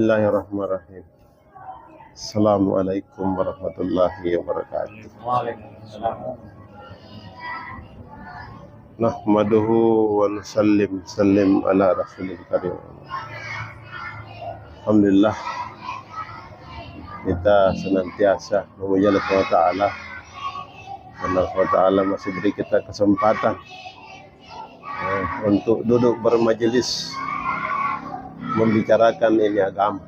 Bismillahirrahmanirrahim. Assalamualaikum warahmatullahi wabarakatuh. Waalaikumsalam. Nahmaduhu wa nusallim ala rasulil karim. Alhamdulillah, kita senantiasa memuji Allah SWT. Allah SWT masih beri kita kesempatan untuk duduk bermajelis membicarakan ini agama,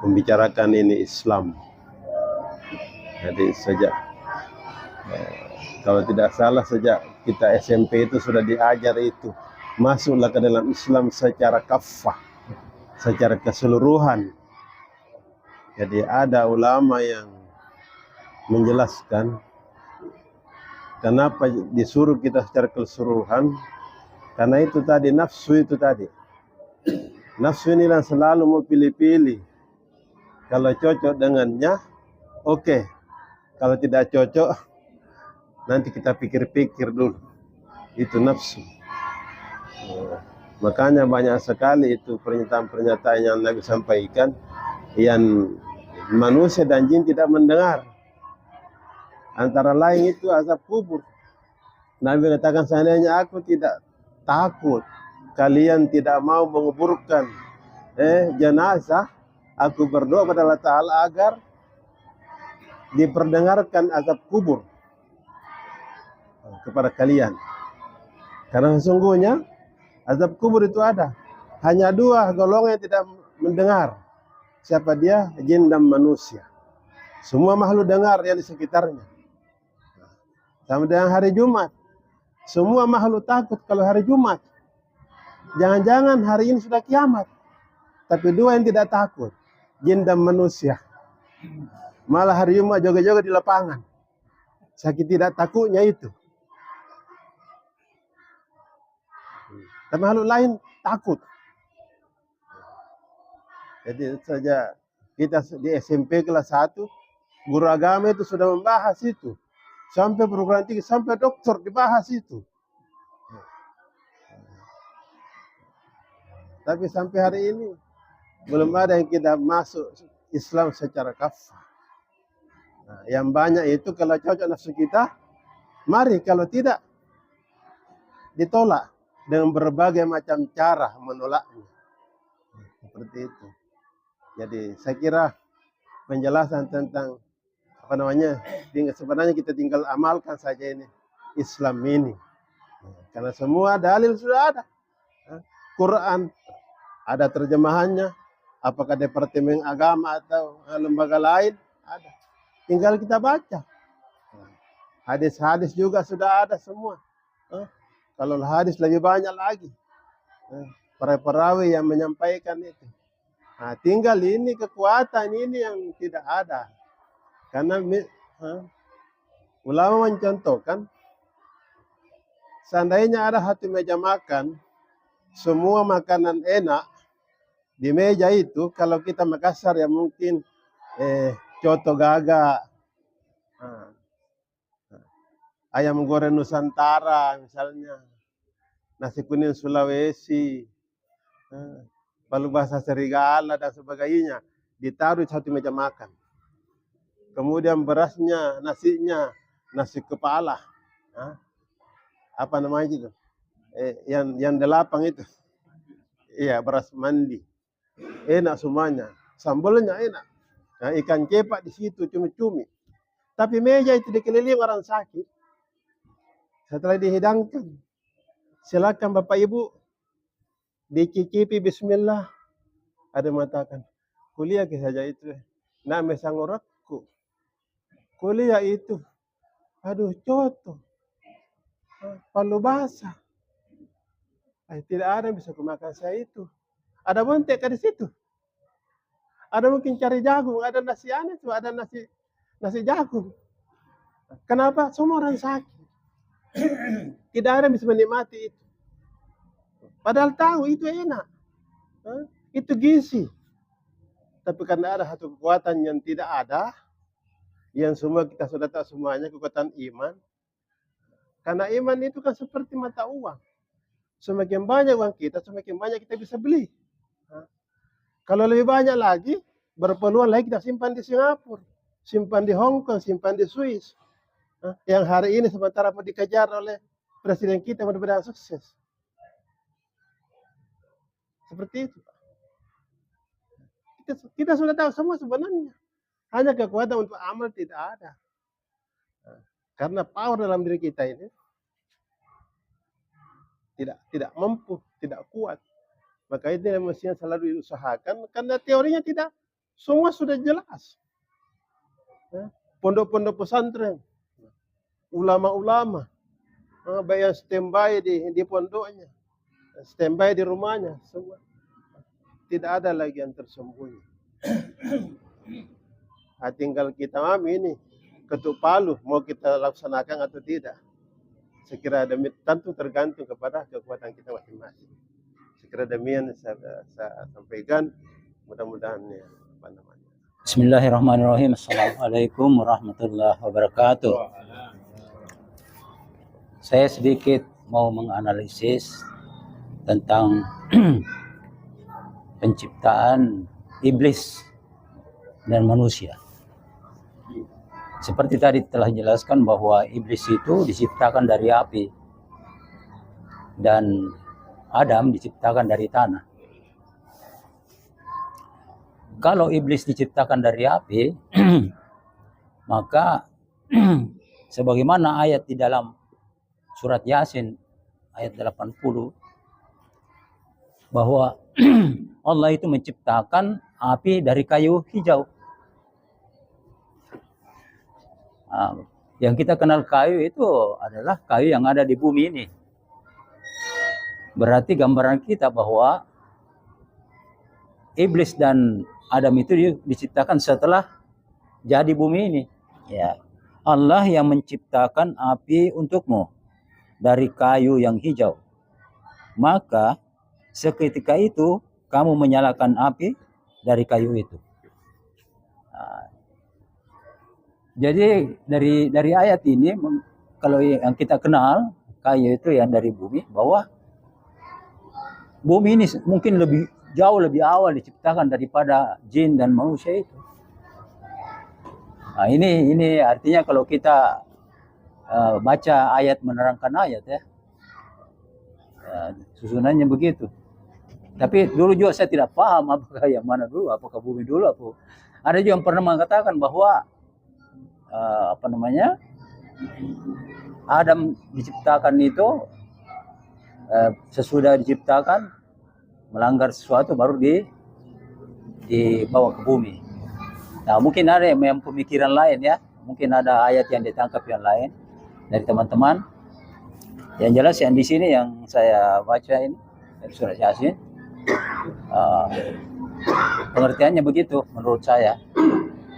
membicarakan ini Islam. Jadi sejak kalau tidak salah sejak kita SMP itu sudah diajar itu, masuklah ke dalam Islam secara kafah, secara keseluruhan. Jadi ada ulama yang menjelaskan kenapa disuruh kita secara keseluruhan, karena itu tadi nafsu itu tadi. Nafsu inilah selalu mau pilih-pilih. Kalau cocok dengannya, oke. Kalau tidak cocok, nanti kita pikir-pikir dulu. Itu nafsu. Makanya banyak sekali itu pernyataan-pernyataan yang Nabi sampaikan yang manusia dan jin tidak mendengar. Antara lain itu azab kubur. Nabi katakan, seandainya aku tidak takut kalian tidak mau menguburkan jenazah, aku berdoa kepada Allah Ta'ala agar diperdengarkan azab kubur kepada kalian. Karena sesungguhnya azab kubur itu ada. Hanya dua golongan yang tidak mendengar. Siapa dia? Jin dan manusia. Semua makhluk dengar yang di sekitarnya. Sama dengan hari Jumat. Semua makhluk takut kalau hari Jumat. Jangan-jangan hari ini sudah kiamat. Tapi dua yang tidak takut. Jin dan manusia. Malah hari Jumat joget-joget di lapangan. Saking tidak takutnya itu. Dan makhluk lain takut. Jadi saja kita di SMP kelas 1, guru agama itu sudah membahas itu. Sampai perguruan tinggi, sampai doktor dibahas itu. Tapi sampai hari ini belum ada yang kita masuk Islam secara kafah. Nah, yang banyak itu kalau cocok nafsu kita, mari. Kalau tidak, ditolak dengan berbagai macam cara menolaknya. Seperti itu. Jadi saya kira penjelasan tentang sebenarnya kita tinggal amalkan saja ini Islam ini. Karena semua dalil sudah ada. Quran ada terjemahannya, apakah Departemen Agama atau lembaga lain ada. Tinggal kita baca. Hadis-hadis juga sudah ada semua. Kalau hadis lebih banyak lagi. Para perawi yang menyampaikan itu. Nah, tinggal ini kekuatan ini yang tidak ada. Karena ulama mencontohkan, seandainya ada satu meja makan, semua makanan enak di meja itu. Kalau kita Makassar ya mungkin coto gagak, ayam goreng Nusantara misalnya, nasi kuning Sulawesi, palu basah serigala dan sebagainya, ditaruh satu meja makan. Kemudian berasnya, nasinya, nasi kepala, apa namanya itu? Yang 8 itu, iya, beras mandi, enak semuanya, sambalnya enak, nah, ikan cepak di situ cumi-cumi. Tapi meja itu dikelilingi orang sakit. Setelah dihidangkan, silakan Bapak Ibu dicicipi Bismillah. Ada mengatakan, kuliah saja itu, nama sangoratku, kuliah itu, aduh coto, palu basah. Tidak ada yang bisa kumakan saya itu. Ada bontek di situ. Ada mungkin cari jagung, ada nasi aneh itu, ada nasi jagung. Kenapa? Semua orang sakit. Tidak ada yang bisa menikmati itu. Padahal tahu itu enak. Itu gizi. Tapi karena ada satu kekuatan yang tidak ada, yang semua kita sudah tahu semuanya, kekuatan iman. Karena iman itu kan seperti mata uang. Semakin banyak uang kita, semakin banyak kita bisa beli. Kalau lebih banyak lagi, berpeluang lagi kita simpan di Singapura, simpan di Hong Kong, simpan di Swiss. Yang hari ini sementara mau dikejar oleh presiden kita mudah-mudahan sukses. Seperti itu. Kita sudah tahu semua sebenarnya. Hanya kekuatan untuk amal tidak ada. Karena power dalam diri kita ini tidak mampu, tidak kuat. Maka itu yang mestinya selalu diusahakan, karena teorinya tidak semua sudah jelas. Pondok-pondok pesantren, ulama-ulama, baik yang standby di pondoknya, standby di rumahnya, semua. Tidak ada lagi yang tersembunyi. Tinggal kita ini ketuk palu mau kita laksanakan atau tidak. Saya kira tentu tergantung kepada kekuatan kita masing-masing. Saya kira demikian saya sampaikan, mudah-mudahan ya, apa namanya. Bismillahirrahmanirrahim. Assalamualaikum warahmatullahi wabarakatuh. Saya sedikit mau menganalisis tentang penciptaan iblis dan manusia. Seperti tadi telah dijelaskan bahwa iblis itu diciptakan dari api dan Adam diciptakan dari tanah. Kalau iblis diciptakan dari api, maka sebagaimana ayat di dalam surat Yasin ayat 80 bahwa Allah itu menciptakan api dari kayu hijau. Yang kita kenal kayu itu adalah kayu yang ada di bumi ini. Berarti gambaran kita bahwa iblis dan Adam itu diciptakan setelah jadi bumi ini. Ya, Allah yang menciptakan api untukmu dari kayu yang hijau. Maka seketika itu kamu menyalakan api dari kayu itu. Jadi dari ayat ini, kalau yang kita kenal kayu itu yang dari bumi, bahwa bumi ini mungkin jauh lebih awal diciptakan daripada jin dan manusia itu. Nah, ini artinya kalau kita baca ayat menerangkan ayat ya, susunannya begitu. Tapi dulu juga saya tidak paham apakah yang mana dulu, apakah bumi dulu, ada juga yang pernah mengatakan bahwa Adam diciptakan itu sesudah diciptakan melanggar sesuatu baru dibawa ke bumi. Nah, mungkin ada yang pemikiran lain ya, mungkin ada ayat yang ditangkap yang lain dari teman-teman. Yang jelas yang di sini yang saya baca ini dari surat Yasin, pengertiannya begitu menurut saya,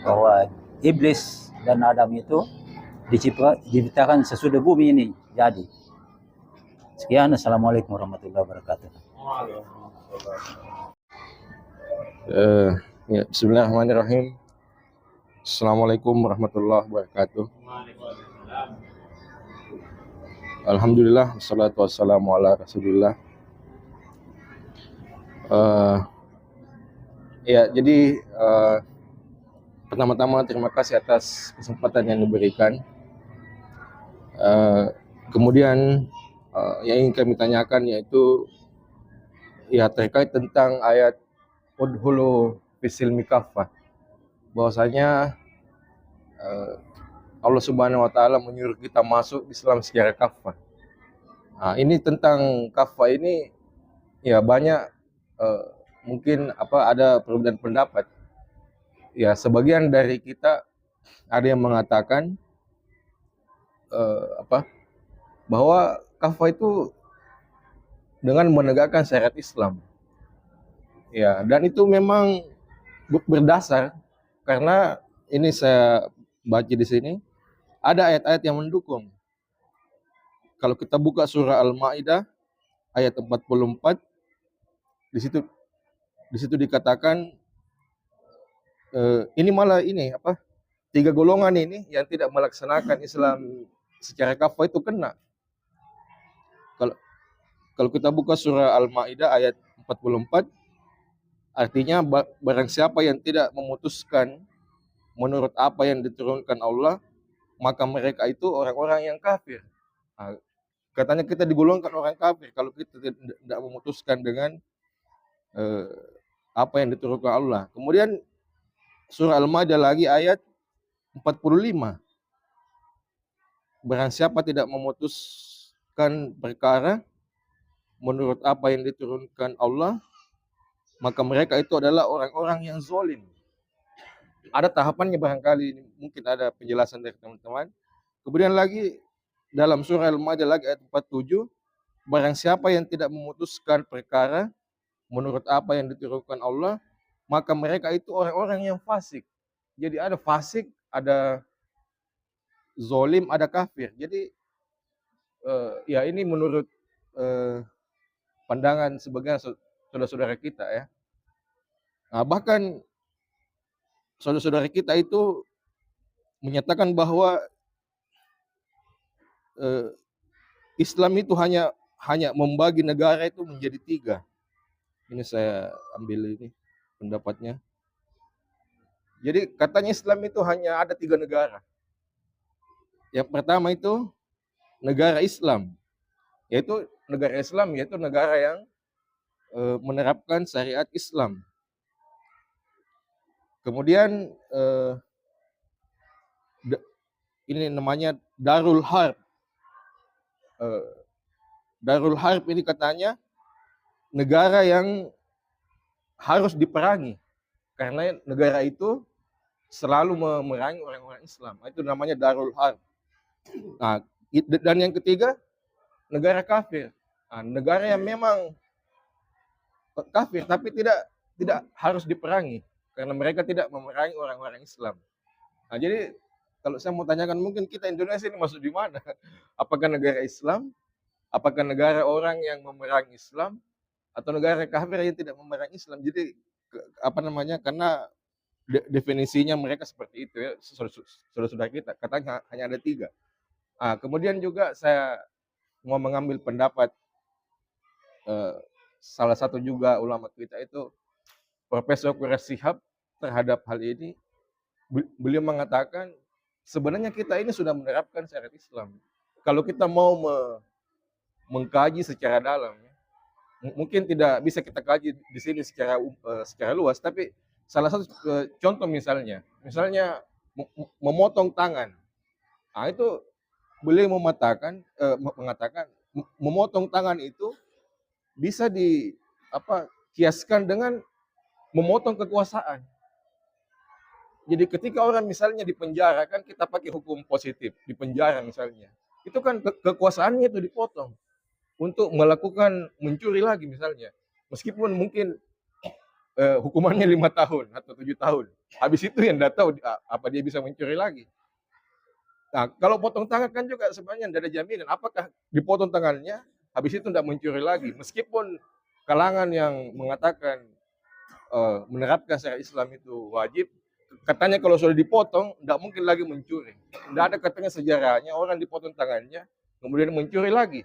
bahwa iblis dan Adam itu diciptakan sesudah bumi ini jadi. Sekian, assalamualaikum warahmatullahi wabarakatuh. Bismillahirrahmanirrahim. Assalamualaikum warahmatullahi wabarakatuh. Alhamdulillah, wassalatu wassalamu ala rasulillah. Jadi pertama-tama terima kasih atas kesempatan yang diberikan. Kemudian yang ingin kami tanyakan yaitu terkait tentang ayat udhulu fisilmi kaffah, bahwasanya Allah Subhanahu wa taala menyuruh kita masuk Islam secara kaffah. Ini tentang kaffah ini ya banyak mungkin ada perbedaan pendapat. Ya, sebagian dari kita ada yang mengatakan bahwa kafah itu dengan menegakkan syariat Islam. Ya, dan itu memang berdasar karena ini saya baca di sini ada ayat-ayat yang mendukung. Kalau kita buka surah Al-Maidah ayat 44, di situ dikatakan ini malah tiga golongan ini yang tidak melaksanakan Islam secara kafah itu kena. Kalau kita buka surah Al-Maidah ayat 44, Artinya barang siapa yang tidak memutuskan menurut apa yang diturunkan Allah, maka mereka itu orang-orang yang kafir. Nah, katanya kita digolongkan orang kafir kalau kita tidak memutuskan dengan eh, apa yang diturunkan Allah. Kemudian surah Al-Maidah lagi ayat 45. Barang siapa tidak memutuskan perkara menurut apa yang diturunkan Allah, maka mereka itu adalah orang-orang yang zalim. Ada tahapannya barangkali, mungkin ada penjelasan dari teman-teman. Kemudian lagi dalam surah Al-Maidah lagi ayat 47, barang siapa yang tidak memutuskan perkara menurut apa yang diturunkan Allah, maka mereka itu orang-orang yang fasik. Jadi ada fasik, ada zolim, ada kafir. Jadi ya ini menurut pandangan sebagian saudara-saudara kita ya. Nah, bahkan saudara-saudara kita itu menyatakan bahwa Islam itu hanya membagi negara itu menjadi 3. Ini saya ambil ini pendapatnya. Jadi katanya Islam itu hanya ada 3 negara. Yang pertama itu negara Islam, yaitu negara yang menerapkan syariat Islam. Kemudian ini namanya Darul Harb. Darul Harb ini katanya negara yang harus diperangi karena negara itu selalu memerangi orang-orang Islam. Itu namanya Darul Harb. Nah, dan yang ketiga negara kafir. Nah, negara yang memang kafir tapi tidak harus diperangi karena mereka tidak memerangi orang-orang Islam. Nah, jadi kalau saya mau tanyakan, mungkin kita Indonesia ini masuk di mana? Apakah negara Islam? Apakah negara orang yang memerangi Islam? Atau negara kafir yang tidak memerangi Islam? Jadi karena definisinya mereka seperti itu ya, saudara-saudara kita. Katanya hanya ada 3. Nah, kemudian juga saya mau mengambil pendapat salah satu juga ulama kita itu Profesor Quraish Shihab terhadap hal ini. Beliau mengatakan sebenarnya kita ini sudah menerapkan syariat Islam. Kalau kita mau mengkaji secara dalam, mungkin tidak bisa kita kaji di sini secara luas, tapi salah satu contoh misalnya memotong tangan. Nah, itu beliau mengatakan memotong tangan itu bisa kiaskan dengan memotong kekuasaan. Jadi ketika orang misalnya dipenjara, kan kita pakai hukum positif, dipenjara misalnya, itu kan kekuasaannya itu dipotong untuk melakukan mencuri lagi misalnya, meskipun mungkin hukumannya 5 tahun atau 7 tahun, habis itu yang tidak tahu apa dia bisa mencuri lagi. Nah, kalau potong tangan kan juga sebenarnya tidak ada jaminan apakah dipotong tangannya, habis itu tidak mencuri lagi, meskipun kalangan yang mengatakan menerapkan syariat Islam itu wajib, katanya kalau sudah dipotong tidak mungkin lagi mencuri. Tidak ada katanya sejarahnya orang dipotong tangannya kemudian mencuri lagi.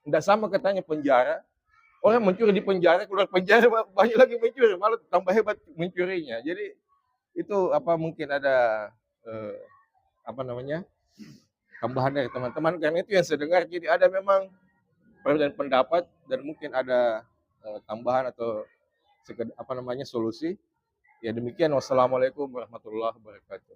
Tidak sama katanya penjara, orang mencuri di penjara, keluar penjara banyak lagi mencuri, malah tambah hebat mencurinya. Jadi itu mungkin ada tambahan dari teman-teman, karena itu yang saya dengar. Jadi ada memang perbedaan pendapat dan mungkin ada tambahan atau solusi. Ya demikian, wassalamualaikum warahmatullahi wabarakatuh.